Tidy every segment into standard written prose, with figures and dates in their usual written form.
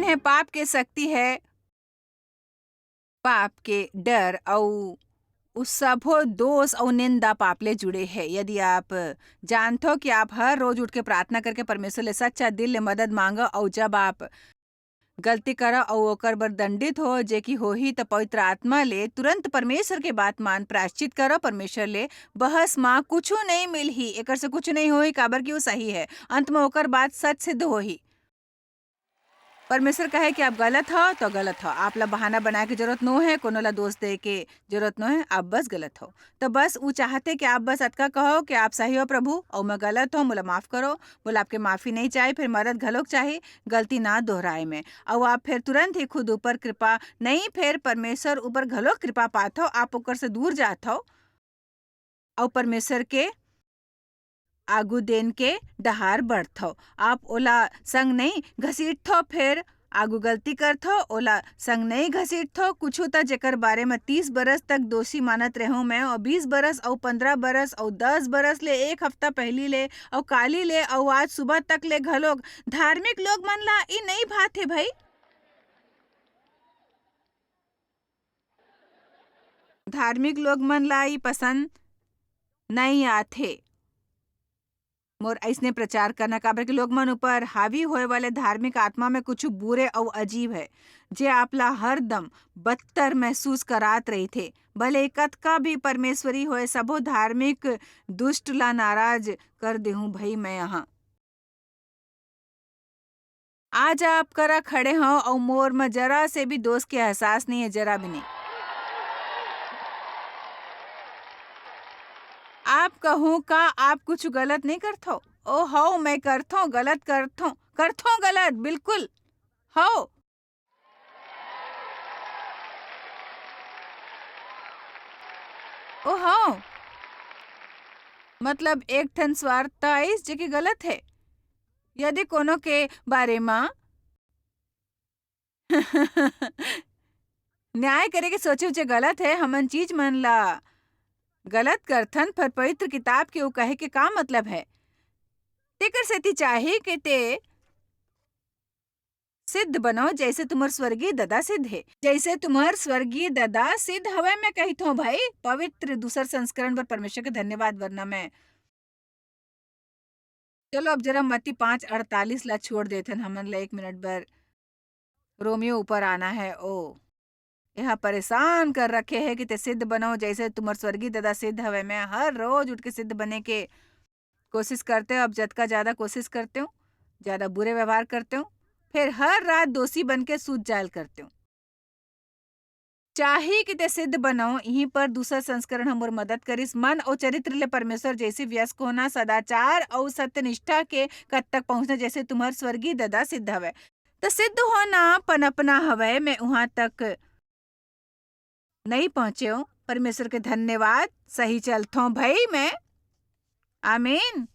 है पाप के शक्ति है, पाप के डर और उस सबो दोष और निंदा पाप ले जुड़े है। यदि आप जानते हो कि आप हर रोज उठ के प्रार्थना करके परमेश्वर ले सच्चा दिल ले मदद मांगो और जब आप गलती करो और ओकर बर दंडित हो जे कि हो ही तो पवित्र आत्मा ले तुरंत परमेश्वर के बात मान प्रायश्चित करो परमेश्वर ले बहस माँ कुछ नहीं मिल ही एकर से कुछ नहीं होई काबर कि वो सही है अंत में ओकर बात सच सिद्ध हो ही। परमेश्वर कहे कि आप गलत हो तो गलत हो, आप ला बहाना बनाए के जरूरत नो है, कोनो ला दोष दे के जरूरत नो है, आप बस गलत हो। तो बस वो चाहते कि आप बस अतका कहो कि आप सही हो प्रभु और मैं गलत हो, मुला माफ करो। बोला आपके माफी नहीं चाहिए, फिर मदद घलोक चाहिए गलती ना दोहराए में। और आप फिर तुरंत ही खुद ऊपर कृपा नहीं, फिर परमेश्वर ऊपर घलोक कृपा पात हो, आप ओकर से दूर जात हो और परमेश्वर के आगू देन के डहार बढ़थो। आप ओला संग नहीं घसीटथो, फिर आगू गलती करथो ओला संग नहीं घसीटथो। कुछ तो जेकर बारे में 30 बरस तक दोषी मानत रहूं मैं और 20 बरस और 15 बरस और 10 बरस ले एक हफ्ता पहली ले और काली ले और आज सुबह तक ले घलोक धार्मिक लोग मन ला ई नहीं भात है भाई। धार्मिक लोग मन ला ई पसंद नहीं आथे मोर ऐसने प्रचार करना काबर के लोग मन ऊपर हावी होए वाले धार्मिक आत्मा में कुछ बुरे और अजीब है जे आपला हर दम बदतर महसूस करात रही थे। भले कतका भी परमेश्वरी होए सबो धार्मिक दुष्ट ला नाराज कर देहूं भाई मैं यहाँ। आज आप करा खड़े हो और मोर में जरा से भी दोष के एहसास नहीं है, जरा भी नहीं। आप कहूँ का आप कुछ गलत नहीं करथो? ओ हो मैं करथो गलत करथो गलत बिल्कुल हो। ओ हो मतलब एक ठन स्वार्थ आइस जे कि गलत है। यदि कोनो के बारे में न्याय करे के सोचे उचे गलत है, हमन चीज मन ला गलत करथन पर पवित्र किताब के ऊ कहे के का मतलब है। तेकर सेती चाहे के ते सिद्ध बनो जैसे तुम्हार स्वर्गीय ददा सिद्ध है, जैसे तुम्हार स्वर्गीय ददा सिद्ध हवे मैं कहता हूँ भाई। पवित्र दूसर संस्करण पर परमेश्वर के धन्यवाद वरना मैं चलो अब जरा मत्ती 5:48 ला छोड़ देते हमन ला 1 मिनट बर। रोमियो ऊपर आना है ओ यहाँ परेशान कर रखे है कि ते सिद्ध बनो जैसे तुम्हार स्वर्गीय दादा सिद्ध हवे। मैं हर रोज उठ के सिद्ध बने के कोशिश करते हो, अब जतका ज्यादा कोशिश करते हो ज्यादा बुरे व्यवहार करते हो, फिर हर रात दोषी बन के सूत जायल करते हो। चाहे कि ते सिद्ध बनो यहीं पर दूसरा संस्करण हमर मदद करिस मन और चरित्र ले परमेश्वर जैसे व्यस्क होना सदाचार और सत्यनिष्ठा के कद तक पहुंचना जैसे तुम्हार स्वर्गीय दादा सिद्ध हवे। तो सिद्ध होना पनपना हवे मैं वहां तक नहीं पहुंचे हो। परमेश्वर के धन्यवाद सही चलता हूँ भाई मैं। आमीन।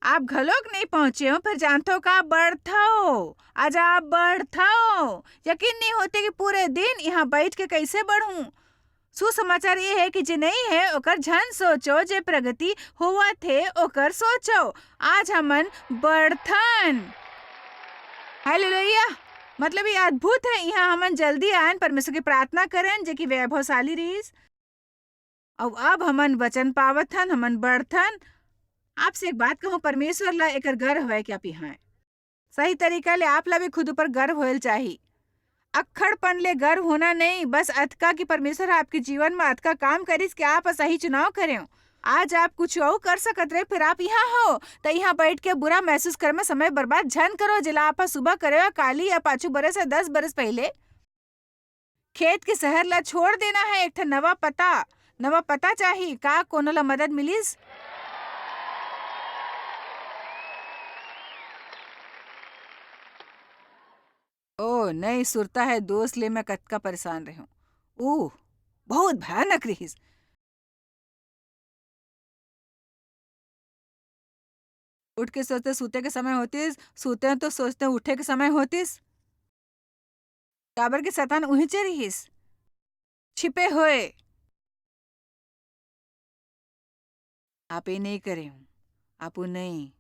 आप घलोक नहीं पहुंचे हो फिर जानते हो का बढ़ता हो। आज आप बढ़ता हो, यकीन नहीं होते कि पूरे दिन यहाँ बैठ के कैसे बढ़ूं। सुसमाचार ये है कि जे नहीं है ओकर झन सोचो, जे प्रगति हुआ थे ओकर सोचो। आज हमन बढ़थन। हालेलुया। मतलब ये अद्भुत है, यहाँ हमन जल्दी आयन परमेश्वर की प्रार्थना करें जे कि वैभवशाली रहीस और अब हमन वचन पावथन हमन बढ़थन। आपसे एक बात कहूँ, परमेश्वर ला एकर गर्व है कि आप यहाँ है। सही तरीका ले आप ला भी खुद ऊपर गर्व होल चाहिए। अक्खड़पन ले गर्व होना नहीं, बस अतका कि परमेश्वर आपके जीवन में अतका काम करिस कि आप सही चुनाव करें। आज आप कुछ और कर सकत रहे फिर आप यहाँ हो तो यहाँ बैठ के बुरा महसूस कर में समय बर्बाद झन करो जिला आप सुबह करे काली या 5 बरस या 10 बरस पहले खेत के शहर ला छोड़ देना है। एक नवा पता चाहिए का कोनो ला मदद मिलिस। ओ नहीं सुरता है दोस्त ले मैं कतका परेशान रहूं। ओह बहुत भयानक रहीस। उठ के सोचते सूते के समय होतीस, सूते हैं तो सोचते उठे के समय होतीस। काबर के शतान उही चे रहीस छिपे होए। आप ये नहीं करे हूँ, आप वो नहीं,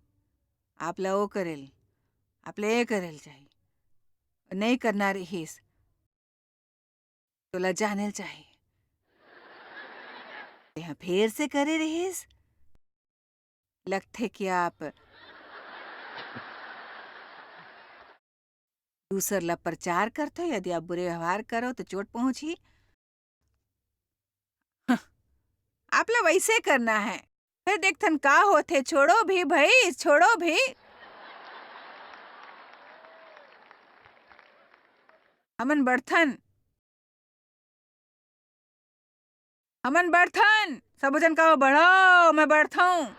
आप ला वो करेल, आप ले ये करेल चाहिए। नहीं करना रहीस तोला जाने चाहिए। यहाँ फिर से करे रहीस, लगते कि आप दूसर ला प्रचार करते हो, यदि आप बुरे व्यवहार करो तो चोट पहुंची। आप ला वैसे करना है, फिर देखथन का होथे। छोड़ो भी भाई, छोड़ो भी। हमन बढ़थन, हमन बढ़थन, सबो जन कहो बढ़ो, मैं बढ़ता हूँ।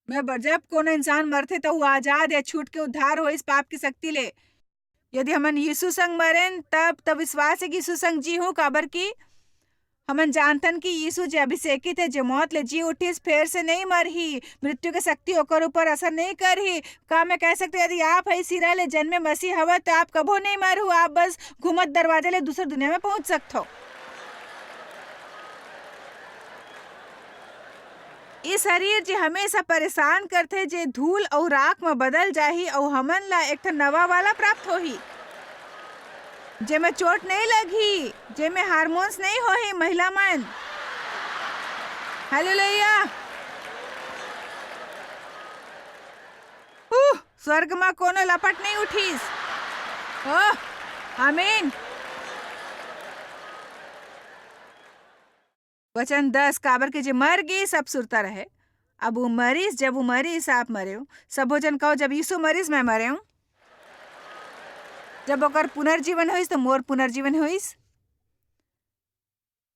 जब कोनो इंसान मरथे तो वो आजाद या छूट के उद्धार हो इस पाप की शक्ति ले। यदि हमन यीशु संग मरेन तब विश्वास है कि यीशु संग जी हूँ, काबर की हमन जानतन कि यीशु जे अभिषेकित है, जो मौत ले जी उठिस, फिर से नहीं मरही, मृत्यु के शक्ति ओकर ऊपर असर नहीं करही। का मैं कह सकते यदि आप है सिरा ले जन्मे मसीह हवा तो आप कबो नहीं मरहु, आप बस घुमत दरवाजे ले दूसर दुनिया में पहुंच सकते हो। ये शरीर जे हमेशा परेशान करथे, जे धूल और राख में बदल जाही और हमन ला एक नवा वाला प्राप्त होही, जेमे चोट नहीं लगी, जेमे हार्मोन्स नहीं होही महिला मन। हालेलुया। स्वर्ग में कोनो लपट नहीं उठीस। आमीन। वचन 10 काबर के जे मर गई सब सुरता रहे। अब वो मरीस, जब वो मरीस आप मरे हो, सब जन कहो जब यीशु मरीस मैं मरे हूं। जब ओकर पुनर्जीवन होइस तो मोर पुनर्जीवन होइस।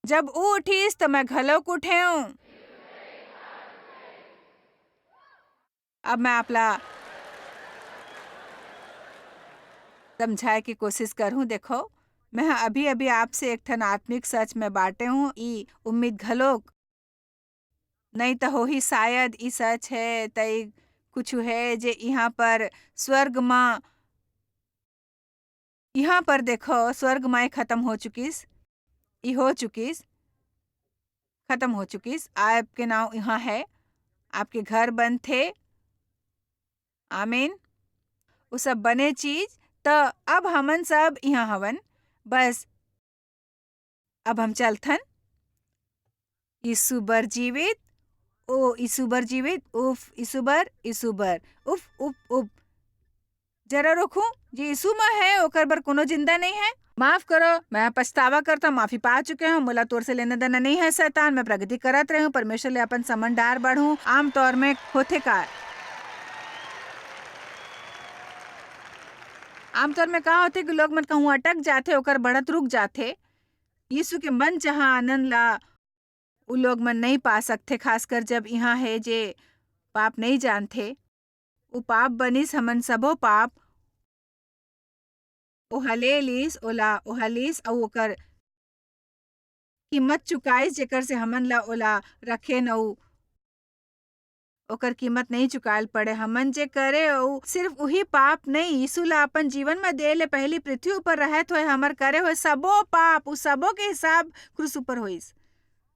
जब वो उठीस तो मैं घलोक उठे हूं। अब मैं आपला समझाए की कोशिश करूं। देखो, मैं अभी अभी आपसे एक ठन आत्मिक सच में बांटे हूं। ई उम्मीद घलोक नहीं तो हो ही शायद ई सच है तई कुछ है जे यहाँ पर स्वर्ग माँ, यहाँ पर देखो स्वर्ग माँ खत्म हो चुकीस, ई हो चुकीस, खत्म हो चुकीस। आपके नाव यहाँ है, आपके घर बंद थे। आमीन। वो सब बने चीज तो अब हमन सब यहाँ हवन, बस अब हम चलथन। ईसुबर जीवित, ओ ईसुबर जीवित, उफ ईसुबर, ईसुबर, उफ उफ उफ। जरा रोकू, जे यीशु में है ओकर बर कोनो जिंदा नहीं है। माफ करो, मैं पछतावा करता, माफी पा चुके हूँ। मोला तोर से लेना देना नहीं है शैतान, मैं प्रगति करत रहूं, परमेश्वर ले अपन समझदार बढ़ूं। आमतौर में होथे का, आमतौर में का होथे कि लोग मन कहूँ अटक जाथे, ओकर बढ़त रुक जाथे। यीशु के मन जहाँ आनंद ला उ लोग मन नहीं पा सकते, खासकर जब यहाँ है जे पाप नहीं जानथे। उ पाप बनिस, हमन सबो पाप ओहलेलिस, ओला ओहलिस और ओकर कीमत चुकाइस, जेकर से हमन ला ओला रखे न ओकर कीमत नहीं चुकाल पड़े। हमन जे करे ओ सिर्फ वही पाप नहीं, यीशु ला अपन जीवन में दे ले पहली पृथ्वी ऊपर रहत होए हमर करे हुए सबो पाप, उ सबो के हिसाब क्रूस ऊपर होइस,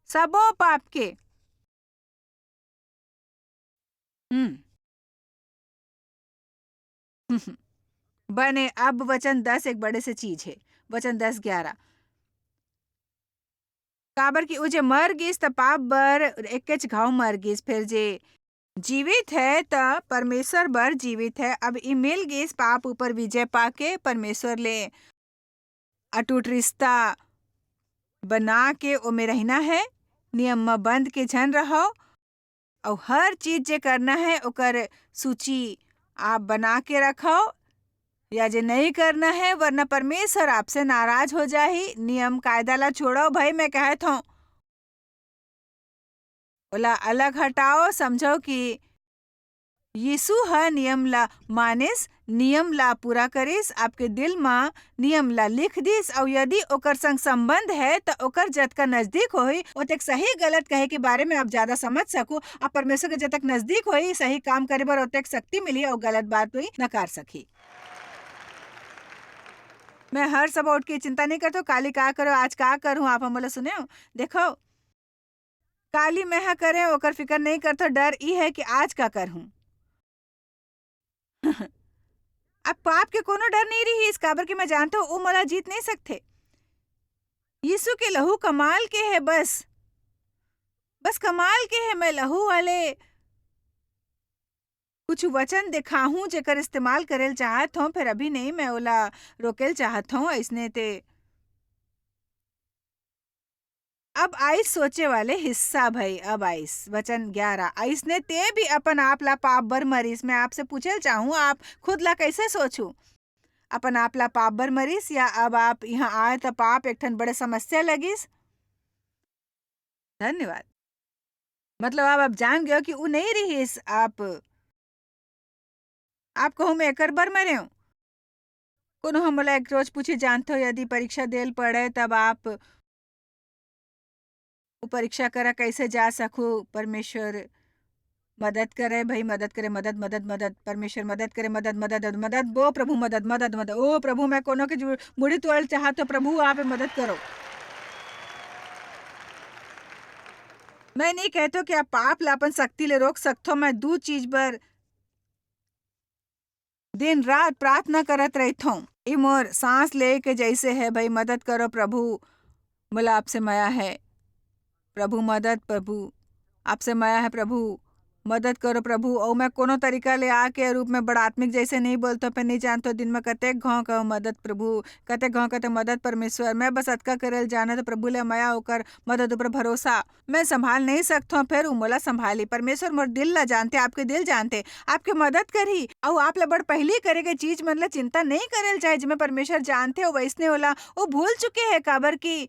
सबो पाप के। बने अब वचन 10 एक बड़े से चीज है। वचन 10-11 काबर की उ जे मर गिस त पाप बर एकेच घाव मर गिस, फिर जे जीवित है त परमेश्वर बर जीवित है। अब ई मिल गिस पाप ऊपर विजय पाके परमेश्वर ले अटूट रिश्ता बना के ओमे रहना है। नियम में बंद के झन रहो और हर चीज जे करना है ओकर सूची आप बना के रखो, या जे नहीं करना है, वरना परमेश्वर आपसे नाराज हो जाही। नियम कायदा ला छोड़ो भाई, मैं कहत हूँ ओला अलग हटाओ। समझो कि यीशु है नियम ला मानिस, नियम ला पूरा करिस, आपके दिल में नियम ला लिख दिस, और यदि ओकर संग संबंध है तो ओकर जत का नजदीक होई, ओतक सही गलत कहे के बारे में आप ज्यादा समझ सको। आप परमेश्वर के जत तक नजदीक होई, सही काम करे बर ओतक शक्ति मिली और गलत बात हुई नकार सकी। मैं हर सब उठ के चिंता नहीं करता काली का करो, आज का करूं। आप हमला सुने हो, देखो काली मैं हा करे ओकर फिकर नहीं करता। डर ई है कि आज का करूं। अब पाप के कोनो डर नहीं रही इस काबर के मैं जानता हूँ वो मला जीत नहीं सकते। यीशु के लहू कमाल के है, बस बस कमाल के है। मैं लहू वाले कुछ वचन दिखाहूं जेकर इस्तेमाल करेल चाहत हूँ, फिर अभी नहीं मैं ओला रोकेल चाहत हूँ ऐसने ते। अब आइस सोचे वाले हिस्सा भाई। अब आइस वचन 11 आइस ने ते भी अपन आप ला पाप बर मरीस। मैं आपसे पूछल चाहूँ आप खुद ला कैसे सोचू? अपन आप ला पाप बर मरीस या अब आप यहाँ आए तो पाप एक ठन बड़े समस्या लगिस? धन्यवाद। मतलब आप जान गए हो कि वो नहीं रहीस। आप कहूँ मैं एकर बर मरे हूँ। कोनो हमला एक रोज पूछी जानते हो यदि परीक्षा देल पड़े तब आप वो परीक्षा करा कैसे जा सकूं? परमेश्वर मदद करे भाई, मदद करे, मदद मदद मदद, परमेश्वर मदद करे, मदद मदद मदद, ओ प्रभु मदद मदद मदद, ओ प्रभु मैं कोनो के मुड़ी तोड़ चाह तो प्रभु आप मदद करो। मैं नहीं कहता कि आप पाप ला अपन शक्ति ले रोक सकते हो। मैं दू चीज बर दिन रात प्रार्थना करत रहता हूँ। ई मोर सांस ले के जैसे है भाई, मदद करो प्रभु, मोला आपसे माया है प्रभु, मदद प्रभु, आपसे माया है प्रभु, मदद करो प्रभु। और मैं कोनो तरीका ले आके रूप में बड़ा आत्मिक जैसे नहीं बोलता, पर नहीं जानता दिन में कतेक घाव कहो मदद प्रभु, कतेक घाव कहते मदद परमेश्वर। मैं बस अतका करल जाना तो प्रभु ले माया होकर मदद ऊपर भरोसा। मैं संभाल नहीं सकता हूँ, फिर मोला संभाली परमेश्वर। मोर दिल ला जानते, आपके दिल जानते, आपके मदद करी। और आप ला बड़ पहली करे के चीज मतलब चिंता नहीं करल चाहे जिसमें परमेश्वर जानते हो वैसने होला वो भूल चुके हैं काबर की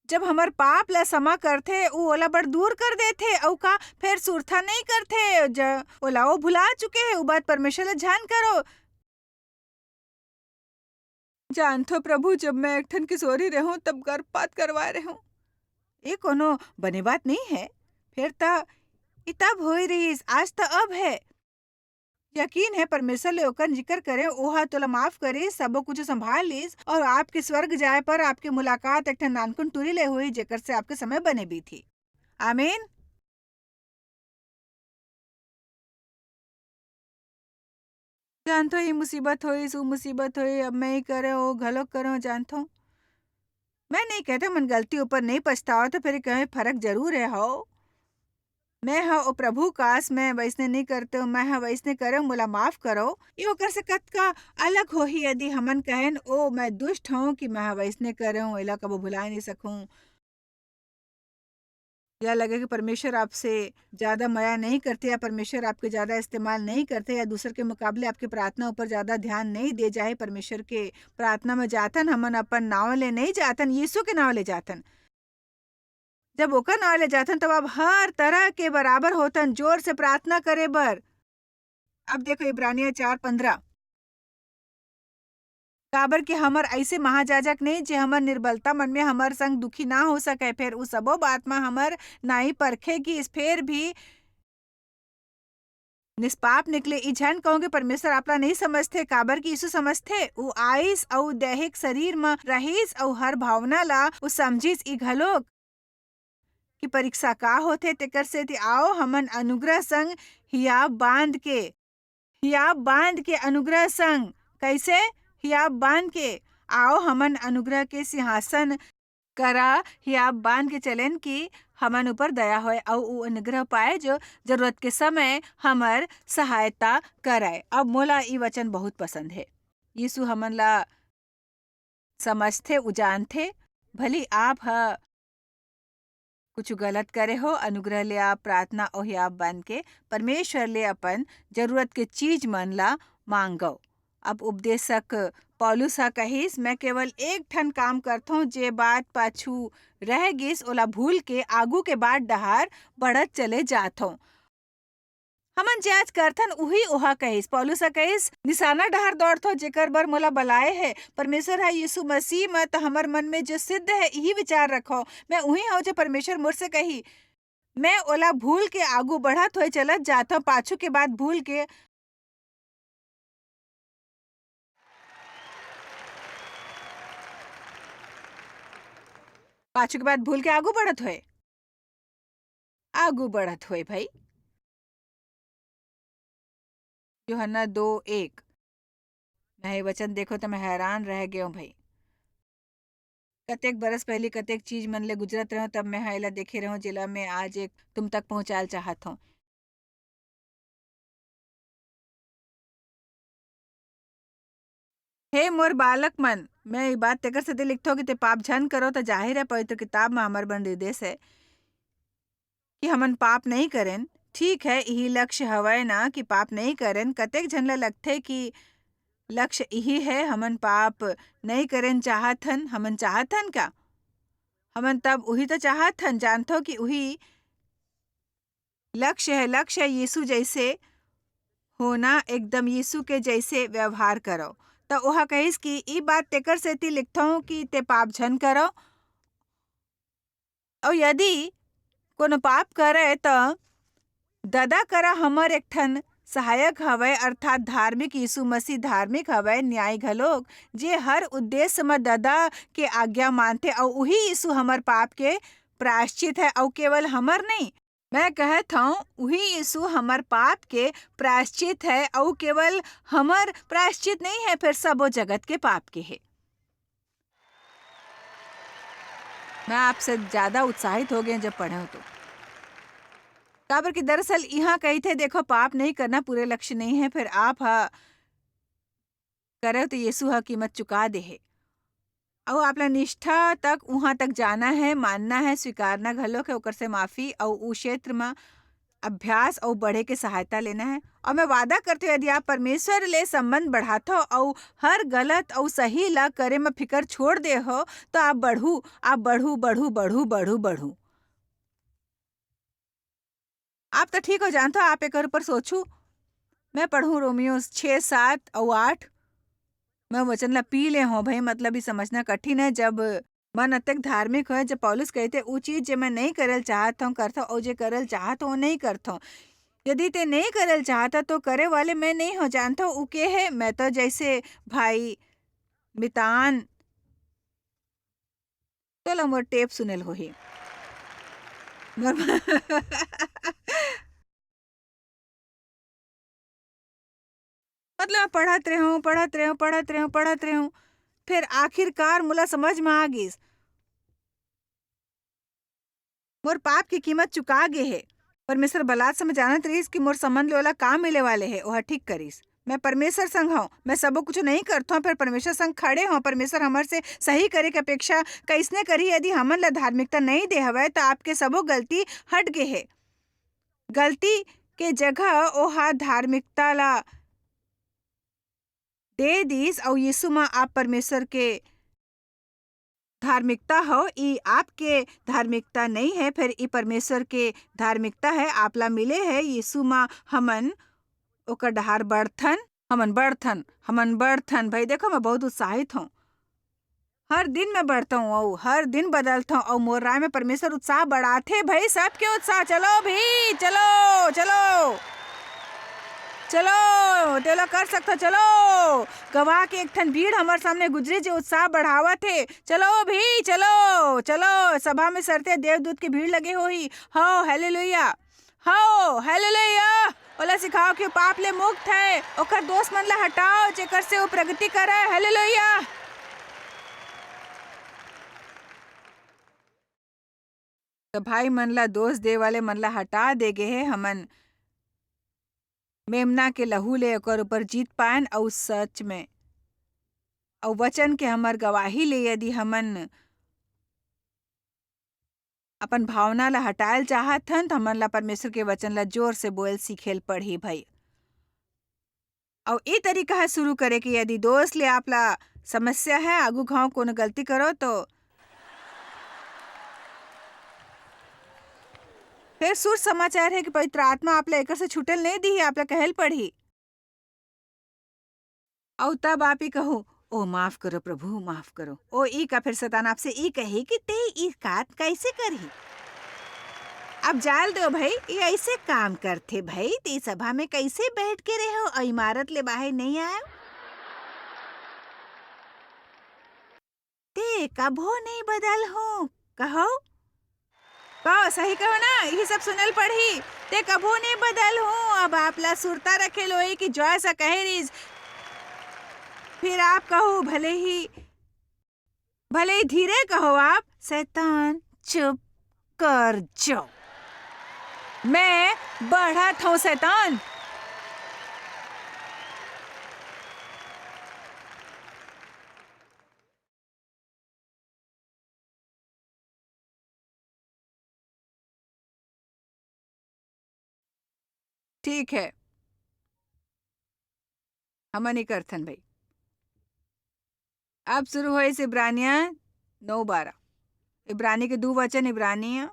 जब हमर पाप ला क्षमा करथे उ ओला बड़ दूर कर देथे। औ का फिर सुरथा नहीं करथे ओला वो भुला चुके हैं। उ बात परमेश्वर ला ध्यान करो। जानथो प्रभु जब मैं एक ठन किशोरी रहूं तब गर्भपात करवाए रहूं। ये कोनो बने बात नहीं है। फिर ता तब होई रहीस, आज तो अब है। यकीन है परमेश्वर ले ओकर जिक्र करे ओहा तोला माफ करे, सबो कुछ संभाल लीस और आपके स्वर्ग जाए पर आपके मुलाकात एक ठन नानकुन टूरी ले हुई जेकर से आपके समय बने भी थी। आमीन। जानथो ये मुसीबत होई सु मुसीबत होई, अब मैं ही करे ओ घलोक करो जानथो। मैं नहीं कहता मन गलती ऊपर नहीं पछताओ तो फिर कहे फर्क जरूर है हो। मैं हा ओ प्रभु काश मैं वैसने नहीं करते हो, मैं हा वैसने करे मोला माफ करो। ये ओकर से कत का अलग हो ही यदि हमन कहन ओ मैं दुष्ट हूँ कि मैं हा वैसने करे हूँ एला कबो भुला नहीं सकूं। या लगे कि परमेश्वर आपसे ज्यादा माया नहीं करते या परमेश्वर आपके ज्यादा इस्तेमाल नहीं करते या दूसर के मुकाबले आपकी प्रार्थना ऊपर ज्यादा ध्यान नहीं दे जाए। परमेश्वर के प्रार्थना में जातन हमन अपन नाव ले नहीं जातन, यीशु के नाव ले जातन। जब ओकर नाव ले जातन तब अब हर तरह के बराबर होतन जोर से प्रार्थना करे बर। अब देखो इब्रानिया 4:15 काबर के हमर ऐसे महाजाजक नहीं जे हमर निर्बलता मन में हमर संग दुखी ना हो सके, फिर उस सबो बात में हमर नाई परखेगी फिर भी निष्पाप निकले। ई झन कहूँगे परमेश्वर आपला नहीं समझते काबर की यीशु समझते। उ आइस अउ दैहिक शरीर में रहीस अउ हर भावना ला उ समझिस ई घलोक कि परीक्षा का होथे तेकर सेती आओ हमन अनुग्रह संग हियाब बांध के अनुग्रह संग कैसे हियाब बांध के आओ हमन अनुग्रह के सिंहासन करा हियाब बांध के चलेन की हमन ऊपर दया होए और उ अनुग्रह पाए जो जरूरत के समय हमर सहायता कराए। अब मोला ई वचन बहुत पसंद है। यीशु हमन ला समझते उजानते भली आप कुछ गलत करे हो अनुग्रह ले आप प्रार्थना और आप बन के परमेश्वर ले अपन जरूरत के चीज मन ला मांगो। अब उपदेशक पौलुस हा कहिस मैं केवल एक ठन काम करथो जे बात पाछू रह गिस ओला भूल के आगू के बात डहार बढ़त चले जाथो। हमन जे आज करथन उही ओहा कहिस। पौलुस हा कहिस निशाना डहार दौड़थो जेकर बर मोला बलाए है परमेश्वर है यीशु मसीह में तो हमर मन में जो सिद्ध है यही विचार रखो। मैं उही हूँ जो परमेश्वर मुझ से कही मैं ओला भूल के आगू बढ़त होए चलत जाता पाछू के बाद भूल के आगू बढ़त होए भाई। यूहन्ना 2:1 है वचन देखो तो मैं हैरान रह गयो भाई। कतेक बरस पहले कतेक चीज मन ले गुजरत रहो तब मैं हाइला देखे रहो जिला में आज एक तुम तक पहुंचाल चाहत हूँ। हे मोर बालक मन, मैं ये बात तेकर से लिखता हूँ कि ते पाप झन करो तो जाहिर है पवित्र किताब में हमार बन निर्देश है कि हमन पाप नहीं करें। ठीक है, यही लक्ष्य हवय ना कि पाप नहीं करें। कतेक झन ल लगथे कि लक्ष्य यही है हमन पाप नहीं करें चाहत हन। हमन चाहत हन का? हमन तब वही तो चाहत हन, जानथो कि वही लक्ष्य है। लक्ष्य है यीशु जैसे होना, एकदम यीशु के जैसे व्यवहार करो। तो वह कहिस कि ई बात तेकर सेती लिखता हूँ कि ते पाप झन करो। और यदि कोनो पाप करे तो ददा करा हमर एक ठन सहायक हवय, अर्थात धार्मिक यीशु मसीह धार्मिक हवय, न्याय घलोक, जे हर उद्देश्य में ददा के आज्ञा मानथे। और वही यीशु हमर पाप के प्रायश्चित है। और केवल हमर नहीं, मैं कहत हूँ वही यीशु हमर पाप के प्रायश्चित है। और केवल हमर प्रायश्चित नहीं है, फिर सबो जगत के पाप के है। मैं आपसे ज्यादा उत्साहित हो गए जब पढ़े हो तो। काबर कि दरअसल यहाँ कही थे देखो पाप नहीं करना पूरे लक्ष्य नहीं है, फिर आप करे तो यीशु हा कीमत चुका दे है। और आपला निष्ठा तक वहां तक जाना है, मानना है, स्वीकारना घलो के ओकर से माफी और उस क्षेत्र में अभ्यास और बढ़े के सहायता लेना है। और मैं वादा करती हूँ यदि आप परमेश्वर ले संबंध बढ़ाते हो और हर गलत और सही ला करे में फिकर छोड़ दे हो तो आप बढ़ू, आप बढ़ू बढ़ू बढ़ू बढ़ू बढ़ू। आप तो ठीक हो जानते हो, आप एक ऊपर सोचू। मैं पढ़ूं रोमियो 6, 7 और 8। मैं वचन ला पी ले हो भाई, मतलब ही समझना कठिन है। जब मन अत्यंत धार्मिक हो, जब पौलुस कहते वो चीज जो मैं नहीं करल चाहता हूँ करता, और जो करल चाहता हूँ नहीं करता हूँ। यदि ते नहीं करल चाहता तो करे वाले मैं नहीं हो जानता हूँ उके है। मैं तो जैसे भाई मितान चलो मोर टेप सुनल हो ही मोर मतलब पढ़त रहे हूँ, फिर आखिरकार मुला समझ में आ गई मोर पाप की कीमत चुका गे है। परमेश्वर बलात् समय जानत रहीस कि मोर संबंध ले वाला काम मिले वाले है, वह ठीक करीस। मैं परमेश्वर संग हूँ, मैं सबो कुछ नहीं करता हूँ, फिर परमेश्वर संग खड़े हूँ। परमेश्वर हमर से सही करे के अपेक्षा कैसने करी। यदि हमन ला धार्मिकता नहीं दे हवय तो आपके सबो गलती हट गे है। गलती के जगह ओहा धार्मिकता ला दे दीस और यीशु मा आप परमेश्वर के धार्मिकता हो। ई आपके धार्मिकता नहीं है, फिर ई परमेश्वर के धार्मिकता है। आपला मिले है यीशु मा हमन ओकर डहार बढ़थन, हमन बढ़थन। भाई देखो मैं बहुत उत्साहित हूँ, हर दिन मैं बढ़ता हूँ और हर दिन बदलता हूँ। और मोर राय में परमेश्वर उत्साह बढ़ाते भाई, सबके उत्साह। चलो भी चलो चलो चलो तेला कर सकता। चलो गवाह के एक ठन भीड़ हमारे सामने गुजरे जो उत्साह बढ़ावा थे। चलो भी चलो चलो, सभा में सरते देवदूत की भीड़ लगे हुई। हो हालेलुया, हो हालेलुया। ओला सिखाओ कि पाप ले मुक्त है, ओकर दोस्त मन ला हटाओ जेकर से वो प्रगति करे। हालेलुया। तो भाई मन ला दोस्त दे वाले मन ला हटा देगे है। हमन मेमना के लहू ले ओकर ऊपर जीत पाएन और सच में और वचन के हमर गवाही ले यदि हमन अपन भावना ला हटायल चाहत हन तो हमन ला परमेश्वर के वचन ला जोर से बोल सीखेल पढ़ी भाई। और ये तरीका है शुरू करे कि यदि दोस्त ले आपला समस्या है, आगू घाव कोनो गलती करो तो फिर सुर समाचार है कि पवित्र आत्मा आपला एकर से छूटल नहीं दी, आपला कहल पढ़ी। और तब आप ही कहो ओ माफ करो प्रभु माफ करो। ओ ई का फिर शैतान आपसे ई कहे कि ते ई कात कैसे करही। अब जाल दो भाई, ये ऐसे काम करते भाई। ते सभा में कैसे बैठ के रहो और इमारत ले बाहर नहीं आए। ते कभो नहीं बदल हो, कहो कहो सही कहो ना, ये सब सुनल पढ़ी। ते कभो नहीं बदल हो। अब आपला सुरता रखे लोई कि जॉय सा कहे रीज फिर आप कहो, भले ही धीरे कहो आप, शैतान चुप कर जाओ, मैं बढ़त हूँ शैतान। ठीक है, हमन ही करथन भाई। अब शुरू हो इस इब्रानिया 9:12। इब्रानी के दो वचन, इब्रानिया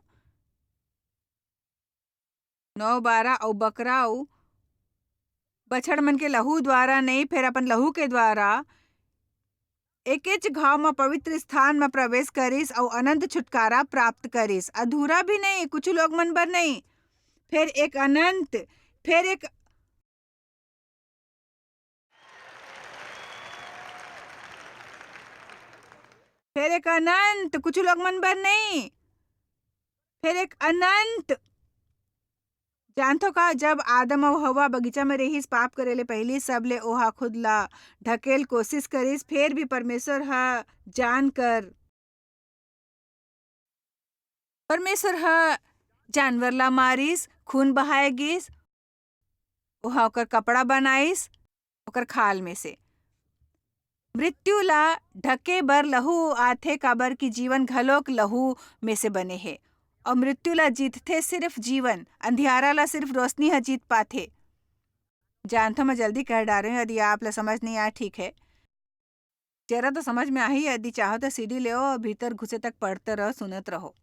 9:12 और बकरा और बछड़ मन के लहू द्वारा नहीं, फिर अपन लहू के द्वारा एकेच घाव में पवित्र स्थान में प्रवेश करिस और अनंत छुटकारा प्राप्त करिस। अधूरा भी नहीं, कुछ लोग मन बर नहीं, फिर एक अनंत, फिर एक अनंत, कुछ लोग मन बर नहीं, फिर एक अनंत। जानथो का, जब आदम और हवा बगीचा में रहिस पाप करे ले पहली, सब ले ओहा खुद ला ढकेल कोशिश करिस, फिर भी परमेश्वर ह जानवर ला मारिस, खून बहाए गिस, ओहा ओकर कपड़ा बनाइस ओकर खाल में से। मृत्यु ला ढके बर लहू आथे, काबर की जीवन घलोक लहू में से बने हे, और मृत्यु ला जीतथे सिर्फ जीवन, अंधियारा ला सिर्फ रोशनी ह जीत पाथे। जानथो मैं जल्दी कह डारे हूं, यदि आप ला समझ नहीं आया ठीक है, जरा तो समझ में आ ही, यदि चाहो तो सीडी ले और भीतर घुसे तक पढ़ते रहो, सुनत रहो।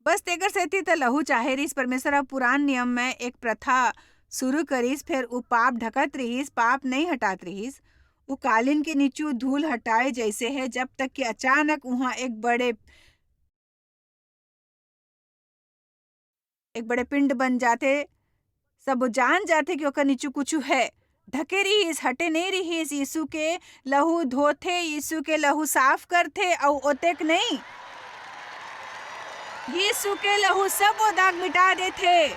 बस तेकर सेती त लहू चाहे रिस। परमेश्वर अब पुरान नियम में एक प्रथा शुरू करिस, फिर उ पाप ढकत रहिस, पाप नहीं हटात रहिस। उ कालीन के नीचू धूल हटाए जैसे है, जब तक कि अचानक वहां एक बड़े पिंड बन जाते। सब जान जाते कि ओकर नीचू कुछ है। ढके रहिस, हटे नहीं रहिस। यीशु के लहू धोथे, यीशु के लहू साफ करथे, और ओतेक नहीं, यीशु के लहू सब वो दाग मिटा देथे।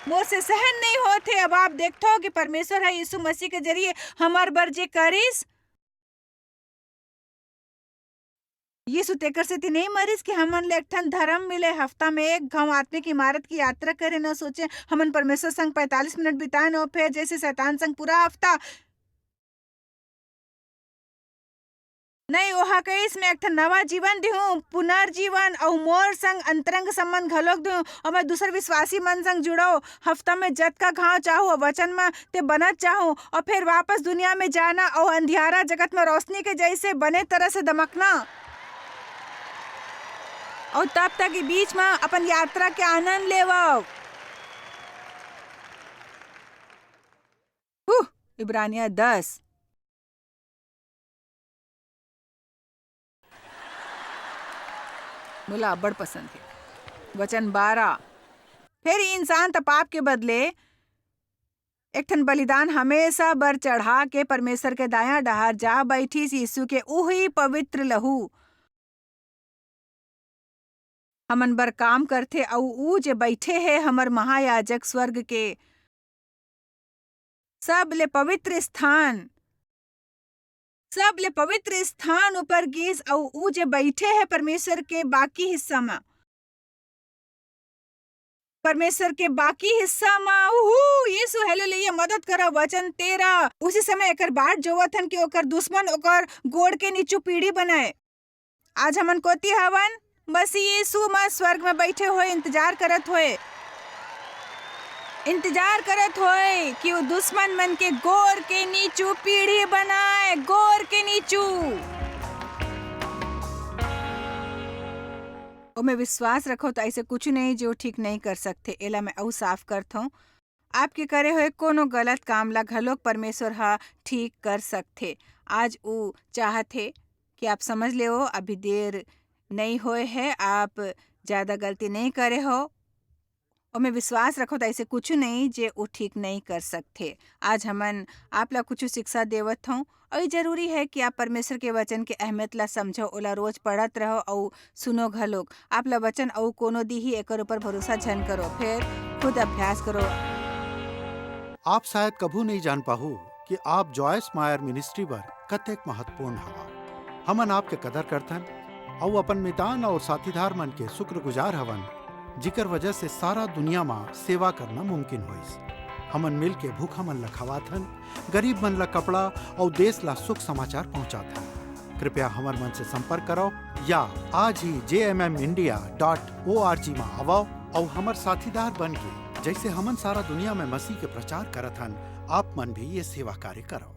मोर से सहन नहीं होते। अब आप देखते कि परमेश्वर है यीशु मसीह के जरिए हमार बर जे करिस, यीशु तेकर से नहीं मरिस कि हमन ले एक ठन धर्म मिले, हफ्ता में एक घाव आत्मिक इमारत की यात्रा करे, न सोचे हमन परमेश्वर संग 45 मिनट बिताए, न फिर जैसे शैतान संग पूरा हफ्ता नहीं। ओहा कइस में एक ठन नवा जीवन दिहूं, पुनर्जीवन, और मोर संग अंतरंग संबंध घलोक दिहूं, और मैं दूसर विश्वासी मन संग जुड़ो। हफ्ता में जतका घाव चाहूं वचन में ते बनत चाहूं, और फिर वापस दुनिया में जाना और अंधियारा जगत में रोशनी के जैसे बने तरह से दमकना, और तब तक के बीच में अपन यात्रा के आनंद लेवो। इब्रानिया 10 बोला बड़ पसंद है। वचन 12, फिर इंसान त पाप के बदले एक ठन बलिदान हमेशा बर चढ़ा के परमेश्वर के दाया डहार जा बैठिस। यीशु के उही पवित्र लहू हमन बर काम करथे, और ऊ जे बैठे है हमर महायाजक स्वर्ग के सब ले पवित्र स्थान ऊपर गिस, और ऊ जे बैठे है परमेश्वर के बाकी हिस्सा में, यीशु हालेलुया मदद करा। वचन 13, उसी समय एकर बाट जोवथन कि ओकर दुश्मन ओकर गोड़ के नीचू पीढ़ी बनाए। आज हमन कोती हवन, बस यीशु में स्वर्ग में बैठे हुए इंतजार करत होए कि वो दुश्मन मन के गोर के नीचू पीढ़ी बनाए, गोर के नीचू। और मैं विश्वास रखो तो ऐसे कुछ नहीं जो ठीक नहीं कर सकते। एला मैं और साफ करता हूँ, आपके करे हुए कोनो गलत काम ला घलोक परमेश्वर हा ठीक कर सकते। आज वो चाहते कि आप समझ ले हो, अभी देर नहीं होए है, आप ज्यादा गलती नहीं करे हो, और मैं विश्वास रखो तो ऐसे कुछ नहीं जे वो ठीक नहीं कर सकते। आज हमन आप ला कुछ शिक्षा देवत हूँ, और ये जरूरी है कि आप परमेश्वर के वचन के अहमियत ला समझो, ओला रोज पढ़त रहो और सुनो घलोक। आप ला वचन और कोनो दी ही एकर ऊपर भरोसा झन करो, फिर खुद अभ्यास करो। आप शायद कभू नहीं जान पाहु कि आप जॉयस मायर मिनिस्ट्री बर कतेक महत्वपूर्ण हवा। हमन आपके कदर करथन और अपन मितान और साथीदार मन के शुक्रगुजार हवन, जिकर वजह से सारा दुनिया में सेवा करना मुमकिन होइस। हमन मिल के भूखा मन ला खवाथन, गरीब मन ला कपड़ा और देश ला सुख समाचार पहुंचाथन। कृपया हमर मन से संपर्क करो या आज ही jmmindia.org में आवो और हमर साथीदार बन के जैसे हमन सारा दुनिया में मसीह के प्रचार करत हन, आप मन भी ये सेवा कार्य करो।